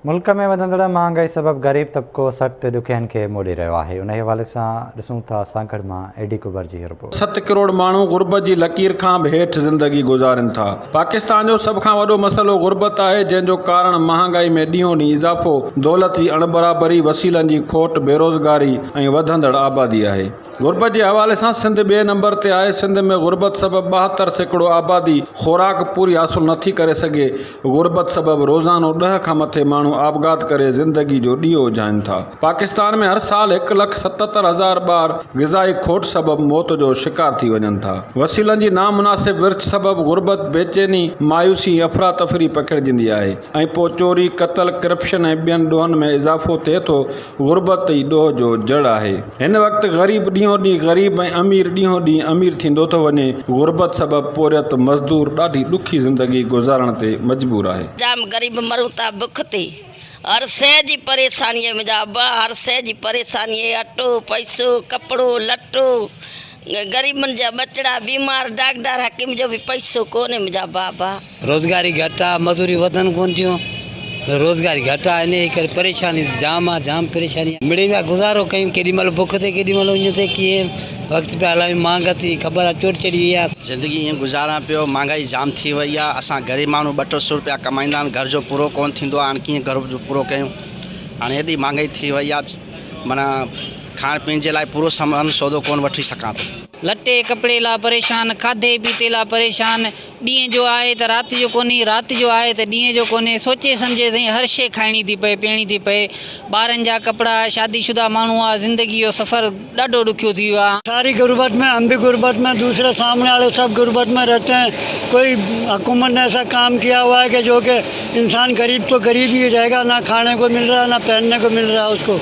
मुल्क में वधंदड़ महांगाई सबब गरीब तबको सख्त दुखियन के मोड़ी रहियो आहे। उन हवाले से ॾिसूं था सांकड़ में एडी कुबर जी रिपोर्ट। 7 करोड़ माण्हू गुर्बत जी लकीर खां बि हेठि ज़िंदगी गुज़ारनि था। पाकिस्तान जो सभ खां वॾो मसइलो गुर्बत आहे, जंहिंजो कारण महांगाई में ॾींहों ॾींहुं इज़ाफ़ो, दौलत जी अणबराबरी, वसीलनि जी खोट, बेरोज़गारी ऐं वधंदड़ आबादी आहे। गुर्बत जे हवाले सां सिंध ॿिए नंबर ते आहे। सिंध में गुर्बत सबब 72% आबादी खुराक पूरी हासिल नथी करे सघे। गुर्बत सबब रोज़ानो 10 खां मथे माण्हू आपघात करे ज़िंदगी जो ॾींहों उजाइनि था। पाकिस्तान में हर साल 1,77,000 ॿार ग़िज़ाई खोट सबब मौत जो शिकार थी वञनि था। वसीलनि जी नामुनासिब विर्छ सबब गुर्बत, बेचैनी, मायूसी, अफरा तफरी पखिड़िजंदी आहे ऐं पोइ चोरी, क़त्ल, करप्शन ऐं ॿियनि ॾोहनि में इज़ाफ़ो थिए थो। गुर्बत ई ॾोह जो जड़ आहे। हिन वक़्तु ग़रीब ॾींहों ॾींहुं ग़रीब ऐं अमीर ॾींहों ॾींहुं अमीर थींदो थो वञे। गुर्बत सबब पोरियत मज़दूर ॾाढी ॾुखी ज़िंदगी गुज़ारण ते मजबूर आहे। जाम गरीब मरूं था बुख ते, हर शइ जी परेशानी मुंहिंजा अब्बा, हर शइ जी परेशानी, अटो पैसो, कपिड़ो लटो, गरीबनि जा बचड़ा बीमार, डॉक्टर हकीम जो भी पैसो कोन्हे मुंहिंजा बाबा। रोज़गारी घटि आहे, मज़दूरी वधनि कोन थियूं, रोज़गारी घटि आहे, इन करे परेशानी जाम आहे, जाम परेशानी। मिड़े में गुज़ारो कयूं, केॾी महिल बुख ते, केॾी महिल ईअं थिए, कीअं वक़्तु पिया हलायूं, महांगा थी, ख़बर आहे चोट चढ़ी वई आहे। ज़िंदगी ईअं गुज़ारां पियो, महांगाई जाम थी वई आहे। असां ग़रीब माण्हू 200 रुपया कमाईंदा आहिनि, घर जो पूरो कोन थींदो आहे। हाणे कीअं घर जो पूरो कयूं? हाणे हेॾी महांगाई थी वई आहे, माना खाइण पीअण जे लाइ पूरो सामान सौदो कोन वठी सघां थो। लटे कपिड़े लाइ परेशान, खाधे पीते लाइ परेशान। ॾींहं जो आहे त राति जो कोन्हे, राति जो आहे त ॾींहं जो कोन्हे। सोचे सम्झे ताईं हर शइ खाइणी थी पए, पीअणी थी पए। ॿारनि जा कपिड़ा, शादीशुदा माण्हू आहे, ज़िंदगी जो सफ़र ॾाढो ॾुखियो थी वियो आहे। सारी गुर्बत में, हम भी गुर्बत में, दूसरे सामने वाले सब गुर्बत में रहते हैं। कोई हुकूमत ने ऐसा काम किया हुआ है कि जो कि इंसान गरीब तो गरीब ही रहेगा, ना खाने को मिल रहा है, ना पहनने को मिल रहा है उसको।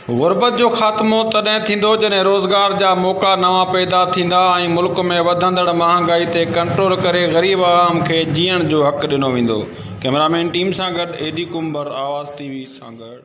गुर्बत जो ख़ात्मो तॾहिं थींदो जॾहिं रोज़गार जा मौक़ा नवां पैदा थींदा ऐं मुल्क में वधंदड़ महांगाई ते कंट्रोल करे ग़रीब आवाम खे जीअण जो हक़ ॾिनो वेंदो। कैमरामैन टीम सां गॾु एडी कुंबर, आवाज़ TV सांगड़।